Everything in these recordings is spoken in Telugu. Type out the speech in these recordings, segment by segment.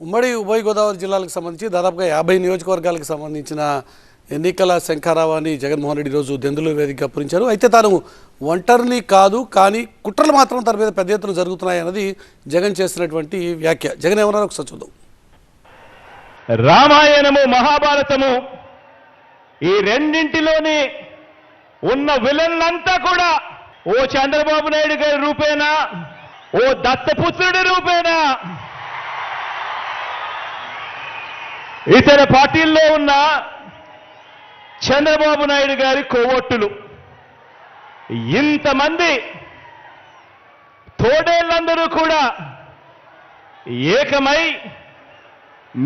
ఉమ్మడి ఉభయ గోదావరి జిల్లాలకు సంబంధించి దాదాపుగా 50 నియోజకవర్గాలకు సంబంధించిన ఎన్నికల శంఖారావాన్ని జగన్మోహన్ రెడ్డి రోజు దెందులూరు వేదికగా పూరించారు. అయితే తాను ఒంటరిని కాదు, కానీ కుట్రలు మాత్రం తన మీద పెద్ద ఎత్తున జరుగుతున్నాయన్నది జగన్ చేసినటువంటి వ్యాఖ్య. జగన్ ఏమన్నారో ఒకసారి చూద్దాం. రామాయణము మహాభారతము ఈ రెండింటిలోని ఉన్న విలన్లంతా కూడా ఓ చంద్రబాబు నాయుడు గారి రూపేనా, ఓ దత్తపుత్రుడి రూపేనా, ఇతర పార్టీల్లో ఉన్న చంద్రబాబు నాయుడు గారి కోవొట్టులు. ఇంతమంది తోడేళ్ళందరూ కూడా ఏకమై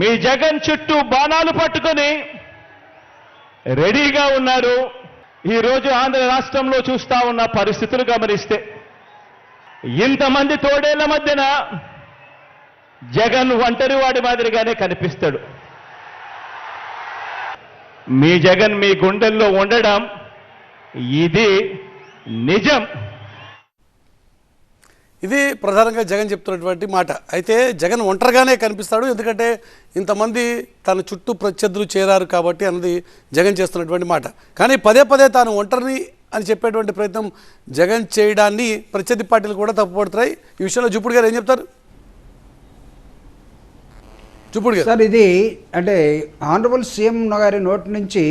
మీ జగన్ చుట్టూ బాణాలు పట్టుకొని రెడీగా ఉన్నారు. ఈరోజు ఆంధ్ర రాష్ట్రంలో చూస్తా ఉన్న పరిస్థితులు గమనిస్తే ఇంతమంది తోడేళ్ల మధ్యన జగన్ ఒంటరి వాడి మాదిరిగానే కనిపిస్తాడు. మీ జగన్ మీ గుండెల్లో ఉండడం ఇది నిజం. ఇది ప్రధానంగా జగన్ చెప్తున్నటువంటి మాట. అయితే జగన్ ఒంటరిగానే కనిపిస్తాడు, ఎందుకంటే ఇంతమంది తన చుట్టూ ప్రత్యర్థులు చేరారు కాబట్టి అన్నది జగన్ చేస్తున్నటువంటి మాట. కానీ పదే పదే తాను ఒంటరిని అని చెప్పేటువంటి ప్రయత్నం జగన్ చేయడాన్ని ప్రత్యర్థి పార్టీలు కూడా తప్పుపడుతున్నాయి. ఈ విషయంలో జూపూడి గారు ఏం చెప్తారు? జూపూడి గారు సార్, ఇది అంటే ఆనరబుల్ సీఎం గారి నోటి నుంచి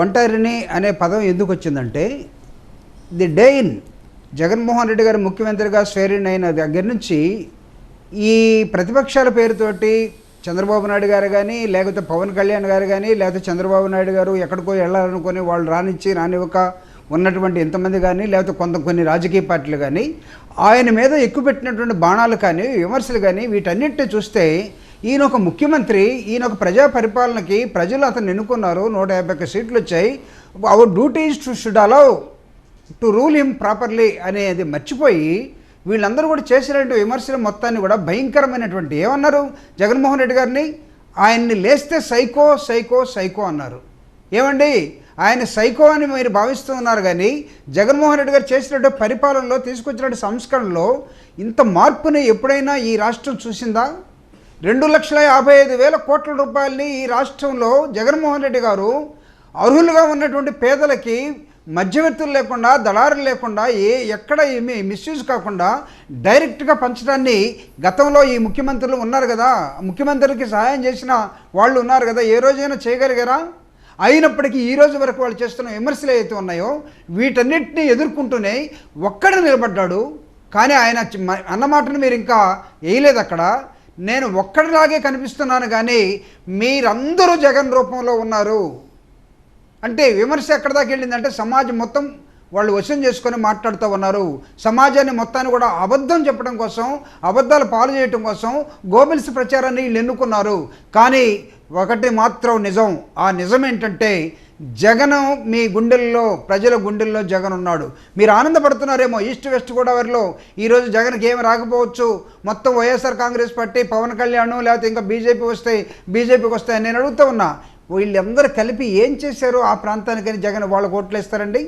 ఒంటరిని అనే పదం ఎందుకు వచ్చిందంటే, the day in Jaganmohan Reddy గారు ముఖ్యమంత్రిగా స్వేరిన్ అయిన దగ్గర నుంచి ఈ ప్రతిపక్షాల పేరుతోటి చంద్రబాబు నాయుడు గారు కానీ, లేకపోతే పవన్ కళ్యాణ్ గారు కానీ, లేకపోతే చంద్రబాబు నాయుడు గారు ఎక్కడికో వెళ్ళాలనుకొని వాళ్ళు రానివ్వక ఉన్నటువంటి ఎంతమంది కానీ, లేకపోతే కొన్ని రాజకీయ పార్టీలు కానీ ఆయన మీద ఎక్కుపెట్టినటువంటి బాణాలు కానీ, విమర్శలు కానీ, వీటన్నిటిని చూస్తే ఈయన ఒక ముఖ్యమంత్రి, ఈయన ఒక ప్రజా పరిపాలనకి ప్రజలు అతను ఎన్నుకున్నారు. 151 సీట్లు వచ్చాయి. Our duties should allow to rule him properly అనేది మర్చిపోయి వీళ్ళందరూ కూడా చేసినటువంటి విమర్శల మొత్తాన్ని కూడా భయంకరమైనటువంటి ఏమన్నారు జగన్మోహన్ రెడ్డి గారిని? ఆయన్ని లేస్తే సైకో సైకో సైకో అన్నారు. ఏమండి, ఆయన సైకో అని మీరు భావిస్తూ ఉన్నారు, కానీ జగన్మోహన్ రెడ్డి గారు చేసినటువంటి పరిపాలనలో తీసుకొచ్చినటువంటి సంస్కరణలో ఇంత మార్పుని ఎప్పుడైనా ఈ రాష్ట్రం చూసిందా? 2,55,000 కోట్ల రూపాయలని ఈ రాష్ట్రంలో జగన్మోహన్ రెడ్డి గారు అర్హులుగా ఉన్నటువంటి పేదలకి మధ్యవర్తులు లేకుండా, దళారులు లేకుండా, ఎక్కడ ఏమీ మిస్యూజ్ కాకుండా డైరెక్ట్గా పంచడాన్ని గతంలో ఈ ముఖ్యమంత్రులు ఉన్నారు కదా, ముఖ్యమంత్రులకి సహాయం చేసిన వాళ్ళు ఉన్నారు కదా, ఏ రోజైనా చేయగలిగారా? అయినప్పటికీ ఈ రోజు వరకు వాళ్ళు చేస్తున్న విమర్శలు ఏవైతే ఉన్నాయో వీటన్నిటిని ఎదుర్కొంటూనే ఒక్కడ నిలబడ్డాడు. కానీ ఆయన అన్నమాటను మీరు ఇంకా వేయలేదు. అక్కడ నేను ఒక్కడిలాగే కనిపిస్తున్నాను, కానీ మీరందరూ జగన్ రూపంలో ఉన్నారు అంటే విమర్శ ఎక్కడి దాకా వెళ్ళిందంటే సమాజం మొత్తం వాళ్ళు వశం చేసుకొని మాట్లాడుతూ ఉన్నారు. సమాజాన్ని మొత్తాన్ని కూడా అబద్ధం చెప్పడం కోసం, అబద్ధాలు పాలు చేయడం కోసం గోబెల్స్ ప్రచారాన్ని వీళ్ళు ఎన్నుకున్నారు. కానీ ఒకటి మాత్రం నిజం, ఆ నిజం ఏంటంటే జగన్ మీ గుండెల్లో, ప్రజల గుండెల్లో జగన్ ఉన్నాడు. మీరు ఆనందపడుతున్నారేమో ఈస్ట్ వెస్ట్ గోదావరిలో ఈరోజు జగన్కి ఏమి రాకపోవచ్చు, మొత్తం వైఎస్ఆర్ కాంగ్రెస్ పార్టీ, పవన్ కళ్యాణ్ లేకపోతే ఇంకా బీజేపీకి వస్తాయని నేను అడుగుతూ ఉన్నా. వీళ్ళందరూ కలిపి ఏం చేశారు ఆ ప్రాంతానికని జగన్ వాళ్ళకు ఓట్లేస్తారండి?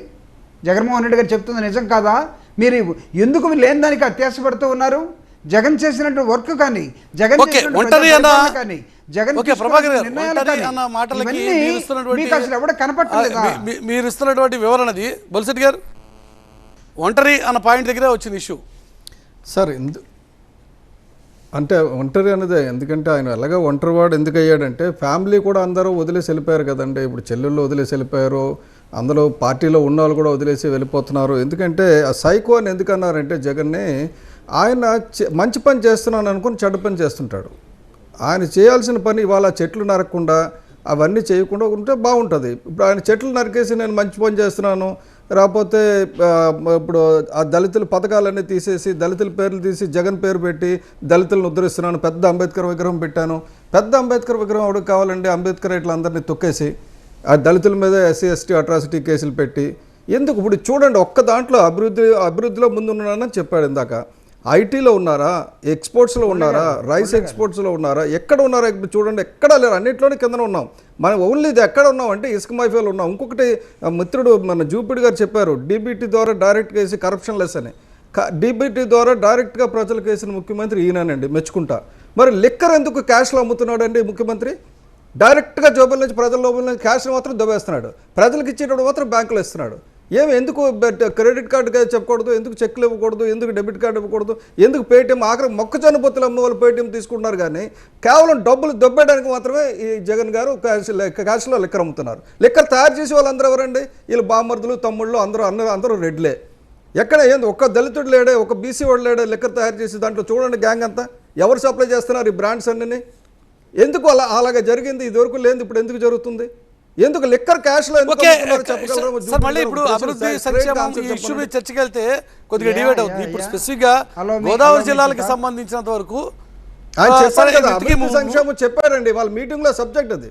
జగన్మోహన్ రెడ్డి గారు చెప్తుంది నిజం కాదా? మీరు ఎందుకు లేని దానికి అత్యాశపడుతూ ఉన్నారు? జగన్ చేసినట్టు వర్క్ కానీ, జగన్ కానీ, జగన్ ఎవడ కనపడలేదా? మీరు ఇస్తున్నటువంటి వివరణది బొలిశెట్టి గారు, ఒంటరి అన్న పాయింట్ దగ్గరే వచ్చిన ఇష్యూ సార్. అంటే ఒంటరి అనేది ఎందుకంటే ఆయన ఎలాగ ఒంటరివాడు ఎందుకు అయ్యాడంటే ఫ్యామిలీ కూడా అందరూ వదిలేసి వెళ్ళిపోయారు కదండి. ఇప్పుడు చెల్లెళ్ళు వదిలేసి వెళ్ళిపోయారు, అందులో పార్టీలో ఉన్న వాళ్ళు కూడా వదిలేసి వెళ్ళిపోతున్నారు. ఎందుకంటే ఆ సైకో అని ఎందుకు అన్నారంటే జగన్ని, ఆయన మంచి పని చేస్తున్నాను అనుకుని చెడ్డ పని చేస్తుంటాడు. ఆయన చేయాల్సిన పని ఇవాళ చెట్లు నరకకుండా అవన్నీ చేయకుండా ఉంటే బాగుంటుంది. ఇప్పుడు ఆయన చెట్లు నరికేసి నేను మంచి పని చేస్తున్నాను, రాకపోతే ఇప్పుడు ఆ దళితుల పథకాలన్నీ తీసేసి దళితుల పేర్లు తీసి జగన్ పేరు పెట్టి దళితులను ఉద్ధరిస్తున్నాను, పెద్ద అంబేద్కర్ విగ్రహం పెట్టాను. పెద్ద అంబేద్కర్ విగ్రహం ఎవరికి కావాలండి? అంబేద్కర్ ఇట్లా అందరినీ తొక్కేసి ఆ దళితుల మీద SC ST అట్రాసిటీ కేసులు పెట్టి ఎందుకు? ఇప్పుడు చూడండి, ఒక్క దాంట్లో అభివృద్ధిలో ముందున్నానని చెప్పాడు ఇందాక. ఐటీలో ఉన్నారా, ఎక్స్పోర్ట్స్లో ఉన్నారా, రైస్ ఎక్స్పోర్ట్స్లో ఉన్నారా, ఎక్కడ ఉన్నారా? ఇప్పుడు చూడండి, ఎక్కడా లేరు, అన్నింటిలోనే కిందన ఉన్నాం. మనం ఓన్లీ ఇది ఎక్కడ ఉన్నాం అంటే ఇసుక మాఫియాలో ఉన్నాం. ఇంకొకటి మిత్రుడు మన జూపిడి గారు చెప్పారు, DBT ద్వారా డైరెక్ట్గా వేసి కరప్షన్ లెస్ అని. DBT ద్వారా డైరెక్ట్గా ప్రజలకు వేసిన ముఖ్యమంత్రి ఈయనండి, మెచ్చుకుంటా. మరి లిక్కర్ ఎందుకు క్యాష్లో అమ్ముతున్నాడు అండి ముఖ్యమంత్రి? డైరెక్ట్గా జోబుల నుంచి ప్రజల లోపల నుంచి క్యాష్లో మాత్రం దొబ్బేస్తున్నాడు, ప్రజలకు ఇచ్చేటప్పుడు మాత్రం బ్యాంకులో ఇస్తున్నాడు. ఎందుకు క్రెడిట్ కార్డుగా చెప్పకూడదు, ఎందుకు చెక్లు ఇవ్వకూడదు, ఎందుకు డెబిట్ కార్డు ఇవ్వకూడదు, ఎందుకు పేటీఎం? ఆఖరి మొక్కజొన్న పొత్తులు అమ్మే వాళ్ళు పేటీఎం తీసుకుంటున్నారు, కానీ కేవలం డబ్బులు దొబ్బేయడానికి మాత్రమే ఈ జగన్ గారు క్యాష్లో లిక్కర్ అమ్ముతున్నారు. లిక్కర్ తయారు చేసే వాళ్ళందరూ ఎవరండి? వీళ్ళు బామ్మర్దులు, తమ్ముళ్ళు, అందరూ రెడ్లే. ఎక్కడ ఏంది ఒక్క దళితుడు లేడే, ఒక బీసీ వాడు లేడే లిక్కర్ తయారు చేసి? దాంట్లో చూడండి గ్యాంగ్ అంతా ఎవరు సప్లై చేస్తున్నారు ఈ బ్రాండ్స్ అన్నీ? ఎందుకు అలాగా జరిగింది? ఇదివరకు లేదు, ఇప్పుడు ఎందుకు జరుగుతుంది? ఎందుకు లిక్కర్ క్యాష్లో సార్ మళ్ళీ ఇప్పుడు అభివృద్ధి సంక్షేమం ఈ ఇష్యూ మీద చర్చకి వెళ్తే కొద్దిగా డివైడ్ అవుతుంది. ఇప్పుడు స్పెసిఫిక్ గా గోదావరి జిల్లాలకు సంబంధించినంత వరకు ఆయన చెప్పారు కదా, అభివృద్ధి సంక్షేమం చెప్పారండి వాళ్ళ మీటింగ్ లో సబ్జెక్ట్ అది.